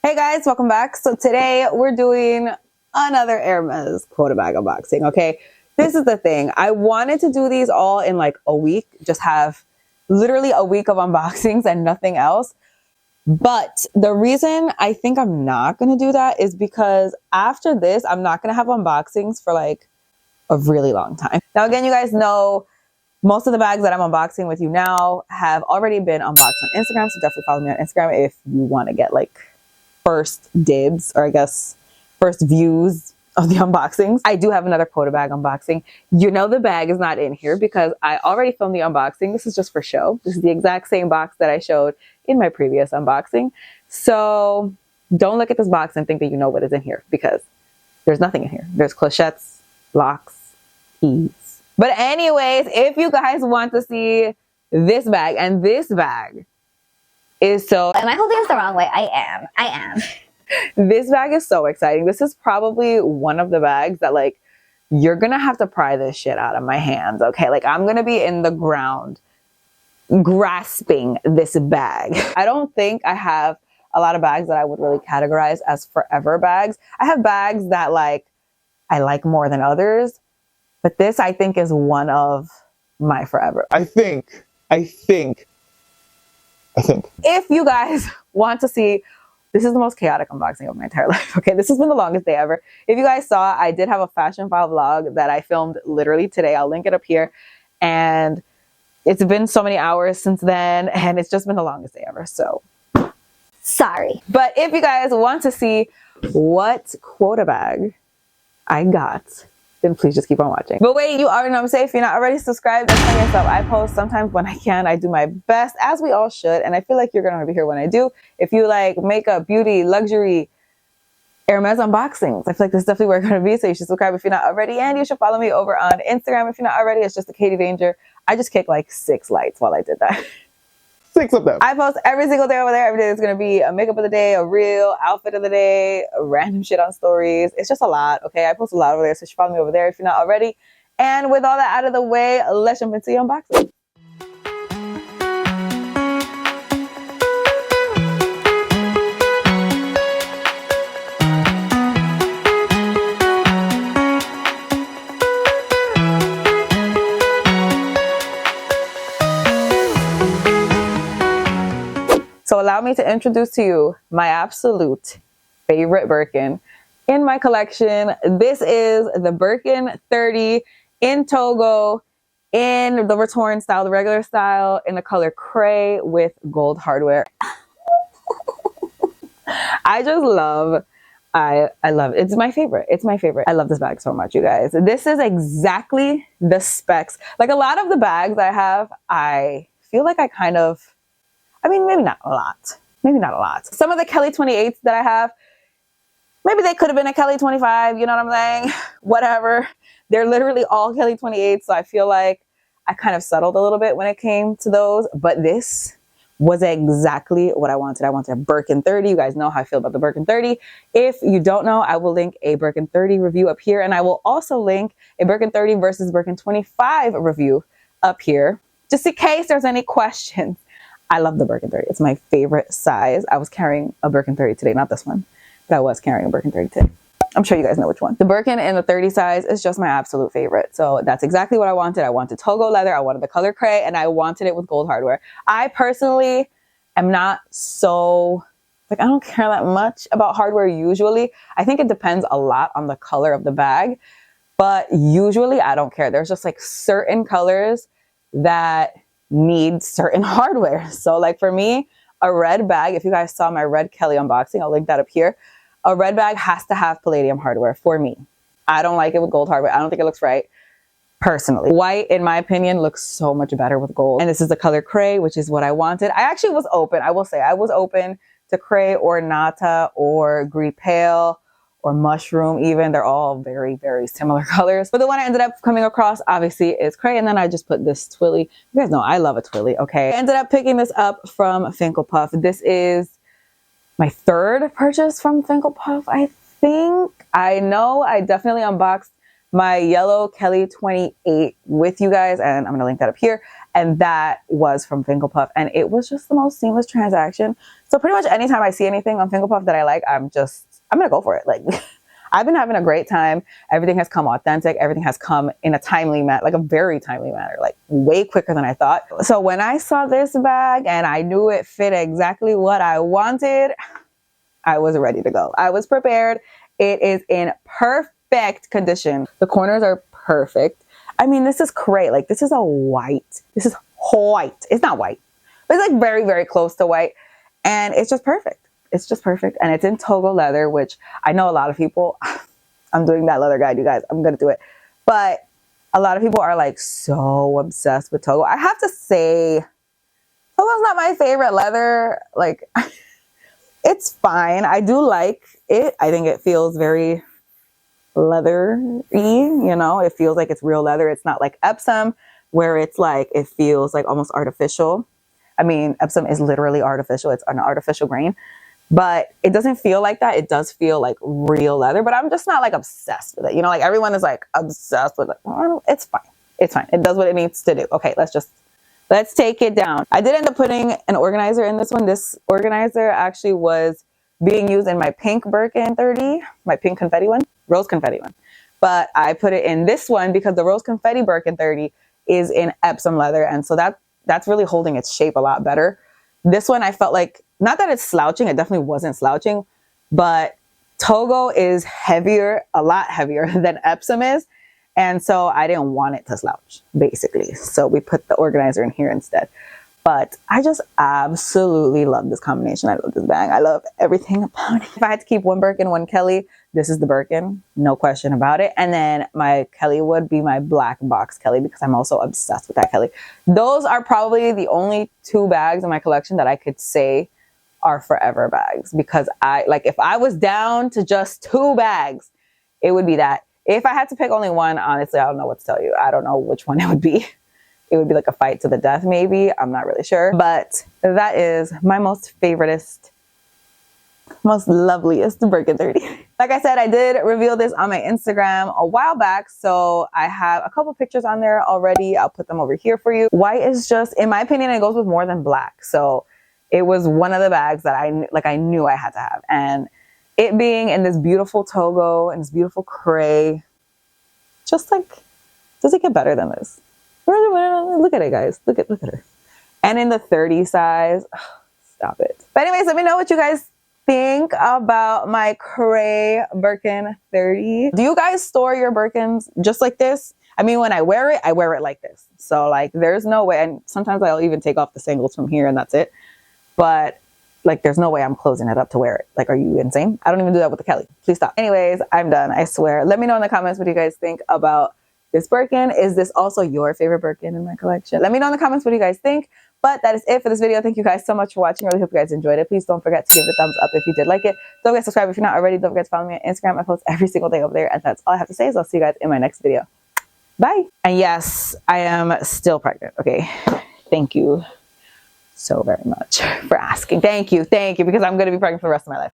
Hey guys, welcome back. So today we're doing another Hermes quota bag unboxing, okay? This is the thing. I wanted to do these all in like a week, just have literally a week of unboxings and nothing else. But the reason I think I'm not going to do that is because after this, I'm not going to have unboxings for like a really long time. Now, again, you guys know most of the bags that I'm unboxing with you now have already been unboxed on Instagram. So definitely follow me on Instagram if you want to get like first dibs, or I guess first views of the unboxings. I do have another quota bag unboxing. You know the bag is not in here because I already filmed the unboxing. This is just for show. This is the exact same box that I showed in my previous unboxing. So don't look at this box and think that you know what is in here because there's nothing in here. There's clochettes, locks, keys. But anyways, if you guys want to see this bag, and this bag is so... Am I holding this the wrong way? I am. This bag is so exciting. This is probably one of the bags that like, you're gonna have to pry this shit out of my hands, okay? Like I'm gonna be in the ground grasping this bag. I don't think I have a lot of bags that I would really categorize as forever bags. I have bags that like, I like more than others, but this I think is one of my forever. I think. If you guys want to see, this is the most chaotic unboxing of my entire life. Okay, this has been the longest day ever. If you guys saw, I did have a fashion file vlog that I filmed literally today. I'll link it up here. And it's been so many hours since then, and it's just been the longest day ever. So Sorry. but if you guys want to see what quota bag I got, then please just keep on watching. But wait, you already know I'm safe. If you're not already subscribed, that's my yourself. I post sometimes when I can. I do my best, as we all should. And I feel like you're going to be here when I do. If you like makeup, beauty, luxury, Hermes unboxings, I feel like this is definitely where you're going to be. So you should subscribe if you're not already. And you should follow me over on Instagram if you're not already. It's just the Katie Danger. I just kicked like 6 lights while I did that. 6 of them. I post every single day over there. Every day is going to be a makeup of the day, a reel, outfit of the day, random shit on stories. It's just a lot, okay? I post a lot over there, so you should follow me over there if you're not already. And with all that out of the way, let's jump into the unboxing. So allow me to introduce to you my absolute favorite Birkin in my collection. This is the Birkin 30 in Togo, in the Retorn style, the regular style, in the color Cray with gold hardware. I just love, I love it. It's my favorite. It's my favorite. I love this bag so much, you guys. This is exactly the specs. Like a lot of the bags I have, I feel like I kind of, I mean, maybe not a lot. Maybe not a lot. Some of the Kelly 28s that I have, maybe they could have been a Kelly 25, you know what I'm saying? Whatever. They're literally all Kelly 28s, so I feel like I kind of settled a little bit when it came to those. But this was exactly what I wanted. I wanted a Birkin 30. You guys know how I feel about the Birkin 30. If you don't know, I will link a Birkin 30 review up here. And I will also link a Birkin 30 versus Birkin 25 review up here, just in case there's any questions. I love the Birkin 30. It's my favorite size. I was carrying a Birkin 30 today, not this one, but I was carrying a Birkin 30 today. I'm sure you guys know which one. The Birkin in the 30 size is just my absolute favorite. So that's exactly what I wanted. I wanted Togo leather. I wanted the color Cray, and I wanted it with gold hardware. I personally am not so, like, I don't care that much about hardware usually. I think it depends a lot on the color of the bag, but usually I don't care. There's just like certain colors that need certain hardware. So like for me, a red bag, if you guys saw my red Kelly unboxing, I'll link that up here. A red bag has to have palladium hardware for me. I don't like it with gold hardware. I don't think it looks right personally. White, in my opinion, looks so much better with gold. And this is the color Cray, which is what I wanted. I actually was open. I will say I was open to Cray or Nata or Gris Pale or Mushroom even. They're all very, very similar colors. But the one I ended up coming across, obviously, is Cray. And then I just put this Twilly. You guys know I love a Twilly, okay? I ended up picking this up from Finkel Puff. This is my third purchase from Finkel Puff, I think. I know I definitely unboxed my yellow Kelly 28 with you guys, and I'm gonna link that up here. and that was from Finkel Puff, and it was just the most seamless transaction. So pretty much anytime I see anything on Finkel Puff that I like, I'm gonna go for it. Like, I've been having a great time. Everything has come authentic. Everything has come in a timely manner, like a very timely manner, like way quicker than I thought. So when I saw this bag and I knew it fit exactly what I wanted, I was ready to go. I was prepared. It is in perfect condition. The corners are perfect. I mean, this is great. Like, this is a white. This is white. It's not white, but it's like very, very close to white. And it's just perfect. It's just perfect. And it's in Togo leather, which I know a lot of people, I'm doing that leather guide, you guys. I'm going to do it. But a lot of people are like so obsessed with Togo. I have to say, Togo's not my favorite leather. Like, it's fine. I do like it. I think it feels very leathery, you know, it feels like it's real leather. It's not like Epsom, where it's like, it feels like almost artificial. I mean, Epsom is literally artificial. It's an artificial grain, but it doesn't feel like that. It does feel like real leather, but I'm just not like obsessed with it. You know, like everyone is like obsessed with it. It's fine. It's fine. It does what it needs to do. Okay, let's take it down. I did end up putting an organizer in this one. This organizer actually was being used in my pink Birkin 30, my pink confetti one, rose confetti one. But I put it in this one because the rose confetti Birkin 30 is in Epsom leather. And so that's really holding its shape a lot better. This one, I felt like, not that it's slouching, it definitely wasn't slouching, but Togo is heavier, a lot heavier than Epsom is. And so I didn't want it to slouch, basically. So we put the organizer in here instead. But I just absolutely love this combination. I love this bag. I love everything about it. If I had to keep one Birkin, one Kelly, this is the Birkin, no question about it. And then my Kelly would be my black box Kelly because I'm also obsessed with that Kelly. Those are probably the only two bags in my collection that I could say are forever bags, because if I was down to just two bags, it would be that. If I had to pick only one, honestly, I don't know what to tell you. I don't know which one it would be. It would be like a fight to the death, maybe. I'm not really sure. But that is my most favoriteest, most loveliest Birkin 30. Like I said, I did reveal this on my Instagram a while back. So I have a couple pictures on there already. I'll put them over here for you. White is just, in my opinion, it goes with more than black. So it was one of the bags that I knew I had to have. And it being in this beautiful Togo and this beautiful cray, just like, does it get better than this? Look at it, guys. Look at her. And in the 30 size, stop it. But anyways, let me know what you guys think about my Cray Birkin 30. Do you guys store your Birkins just like this? I mean, when I wear it like this. So like, there's no way. And sometimes I'll even take off the singles from here and that's it. But like, there's no way I'm closing it up to wear it. Like, are you insane? I don't even do that with the Kelly. Please stop. Anyways, I'm done. I swear. Let me know in the comments what you guys think about this Birkin. Is this also your favorite Birkin in my collection? Let me know in the comments what you guys think. But that is it for this video. Thank you guys so much for watching. I really hope you guys enjoyed it. Please don't forget to give it a thumbs up if you did like it. Don't forget to subscribe if you're not already. Don't forget to follow me on Instagram. I post every single day over there. And that's all I have to say. So I'll see you guys in my next video. Bye. And yes, I am still pregnant. Okay. Thank you so very much for asking. Thank you. Because I'm going to be pregnant for the rest of my life.